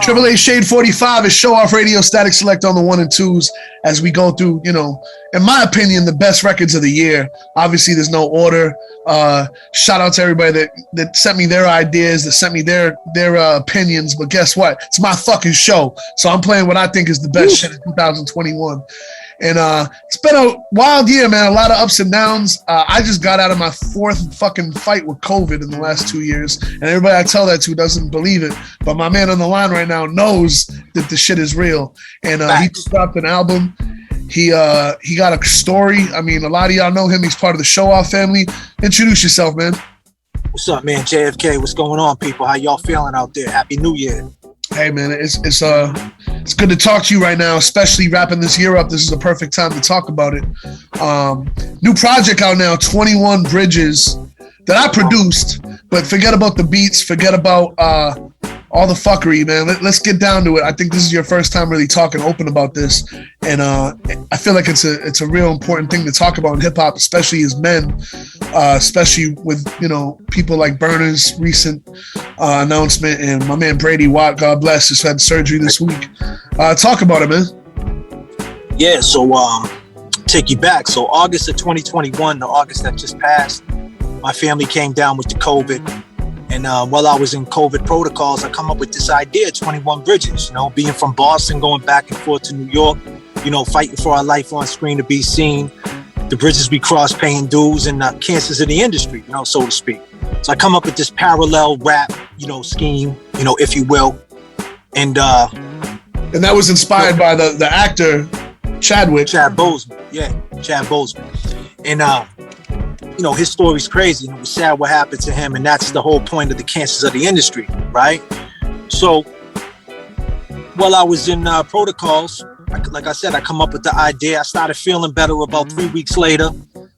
Triple A Shade 45 is Showoff Radio, Statik Selektah on the 1 and 2s as we go through, in my opinion, the best records of the year. Obviously, there's no order. Shout out to everybody that sent me their ideas, that sent me their opinions. But guess what? It's my fucking show. So I'm playing what I think is the best shit in 2021. And it's been a wild year, man. A lot of ups and downs. I just got out of my 4th fucking fight with COVID in the last 2 years. And everybody I tell that to doesn't believe it. But my man on the line right now knows that the shit is real. And he just dropped an album. He got a story. I mean, a lot of y'all know him. He's part of the Showoff family. Introduce yourself, man. What's up, man? JFK, what's going on, people? How y'all feeling out there? Happy New Year. Hey, man, it's good to talk to you right now, especially wrapping this year up. This is a perfect time to talk about it. New project out now, 21 Bridges, that I produced, but forget about the beats, forget about all the fuckery, man. Let's get down to it. I think this is your first time really talking open about this, and I feel like it's a real important thing to talk about in hip hop, especially as men, especially with people like Burner's recent announcement, and my man Brady Watt, God bless, just had surgery this week. Talk about it, man. Yeah, so take you back. So August of 2021, the August that just passed, my family came down with the COVID. And while I was in COVID protocols, I come up with this idea, 21 Bridges, being from Boston, going back and forth to New York, fighting for our life on screen to be seen, the bridges we cross paying dues, and cancers in the industry, so to speak. So I come up with this parallel rap, scheme, if you will. And that was inspired by the actor, Chad Boseman. Yeah, Chad Boseman. And his story's crazy. It was sad what happened to him, and that's the whole point of the cancers of the industry, right? So while I was in protocols, like I said, I come up with the idea. I started feeling better about 3 weeks later.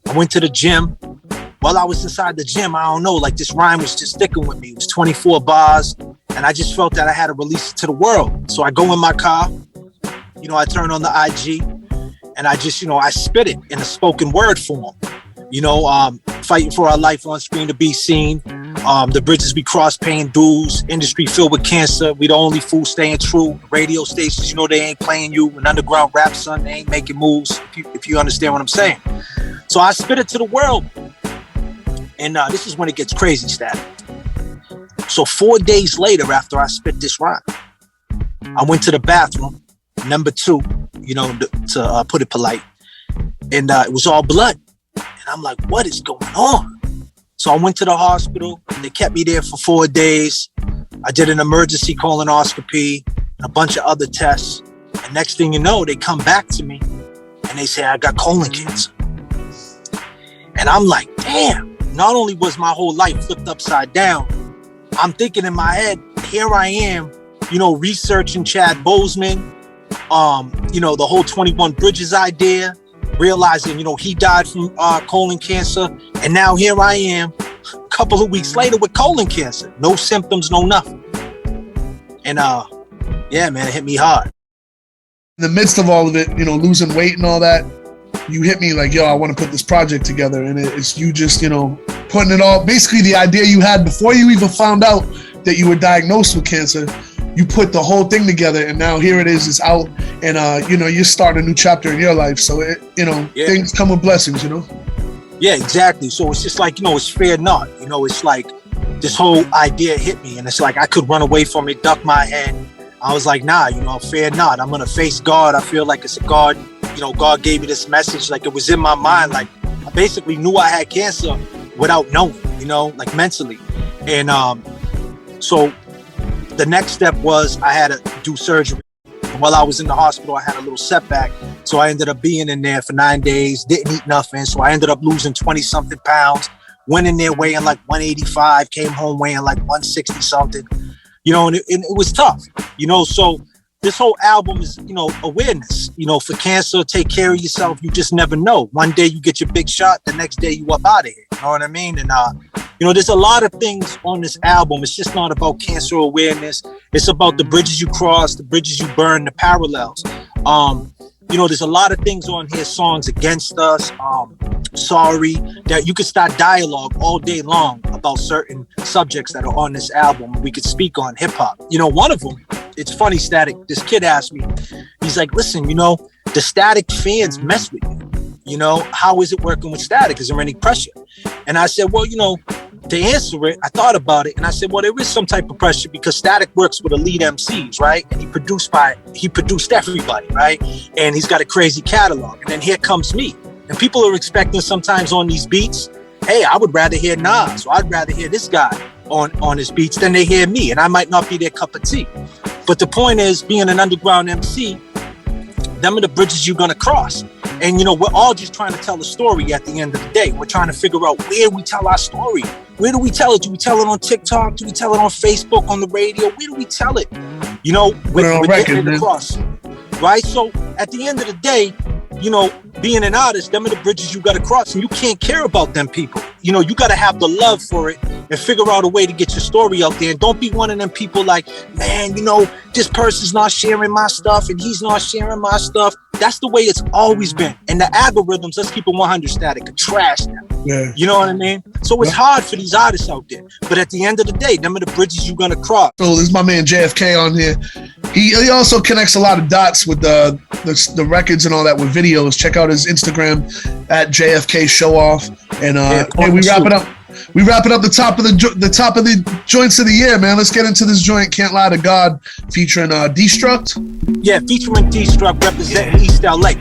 I went to the gym. While I was inside the gym, I don't know, like this rhyme was just sticking with me. It was 24 bars, and I just felt that I had to release it to the world. So I go in my car, I turn on the IG, and I just, I spit it in a spoken word form. Fighting for our life on screen to be seen. The bridges we cross paying dues. Industry filled with cancer. We the only fool staying true. Radio stations, they ain't playing you. An underground rap, son, they ain't making moves. If you understand what I'm saying. So I spit it to the world. And this is when it gets crazy, Statik. So 4 days later, after I spit this rhyme, I went to the bathroom, number 2, to put it polite. And it was all blood. And I'm like, what is going on? So I went to the hospital. They kept me there for 4 days. I did an emergency colonoscopy and a bunch of other tests. And next thing you know, they come back to me and they say, I got colon cancer. And I'm like, damn, not only was my whole life flipped upside down, I'm thinking in my head, here I am, researching Chad Boseman, the whole 21 Bridges idea, realizing, he died from colon cancer. And now here I am a couple of weeks later with colon cancer. No symptoms, no nothing. And yeah, man, it hit me hard. In the midst of all of it, losing weight and all that, you hit me like, yo, I want to put this project together. And it's you just, putting it all, basically the idea you had before you even found out that you were diagnosed with cancer. You put the whole thing together, and now here it is, it's out, and you're starting a new chapter in your life. So things come with blessings, Yeah, exactly. So it's just like, it's fair not. It's like this whole idea hit me, and it's like I could run away from it, duck my head. I was like, nah, fair not. I'm gonna face God. I feel like it's a God. God gave me this message, like it was in my mind. Like I basically knew I had cancer without knowing, like mentally, and so. The next step was I had to do surgery. While I was in the hospital, I had a little setback. So I ended up being in there for 9 days, didn't eat nothing. So I ended up losing 20 something pounds, went in there weighing like 185, came home weighing like 160 something, and it was tough, so this whole album is, awareness, for cancer, take care of yourself. You just never know. One day you get your big shot, the next day you up out of here. You know what I mean? And, there's a lot of things on this album. It's just not about cancer awareness. It's about the bridges you cross, the bridges you burn, the parallels. There's a lot of things on here, songs against us, sorry, that you could start dialogue all day long about certain subjects that are on this album we could speak on hip hop. One of them it's funny, Static. This kid asked me, he's like, listen, the Static fans mess with you. How is it working with Static? Is there any pressure? And I said, well, to answer it, I thought about it, and I said, well, there is some type of pressure because Static works with elite MCs, right? And he produced everybody, right? And he's got a crazy catalog. And then here comes me. And people are expecting sometimes on these beats, hey, I would rather hear Nas, or I'd rather hear this guy on his beats than they hear me. And I might not be their cup of tea. But the point is, being an underground MC, them are the bridges you're going to cross. And, we're all just trying to tell a story at the end of the day. We're trying to figure out where we tell our story. Where do we tell it? Do we tell it on TikTok? Do we tell it on Facebook, on the radio? Where do we tell it? We're getting it across. Right? So at the end of the day, being an artist, them are the bridges you got to cross, and you can't care about them people. You got to have the love for it and figure out a way to get your story out there. And don't be one of them people like, man, this person's not sharing my stuff and he's not sharing my stuff. That's the way it's always been. And the algorithms, let's keep it 100, Static, are trash now. Yeah. You know what I mean? So it's hard for these artists out there. But at the end of the day, them are the bridges you're going to cross. So this is my man JFK on here. He also connects a lot of dots with the records and all that with videos. Check out his Instagram at JFK Showoff. And hey, we wrap it up. We wrapping up the top of the joints of the year, man. Let's get into this joint, Can't Lie to God, featuring Destruct. Yeah, featuring Destruct, representing East LA.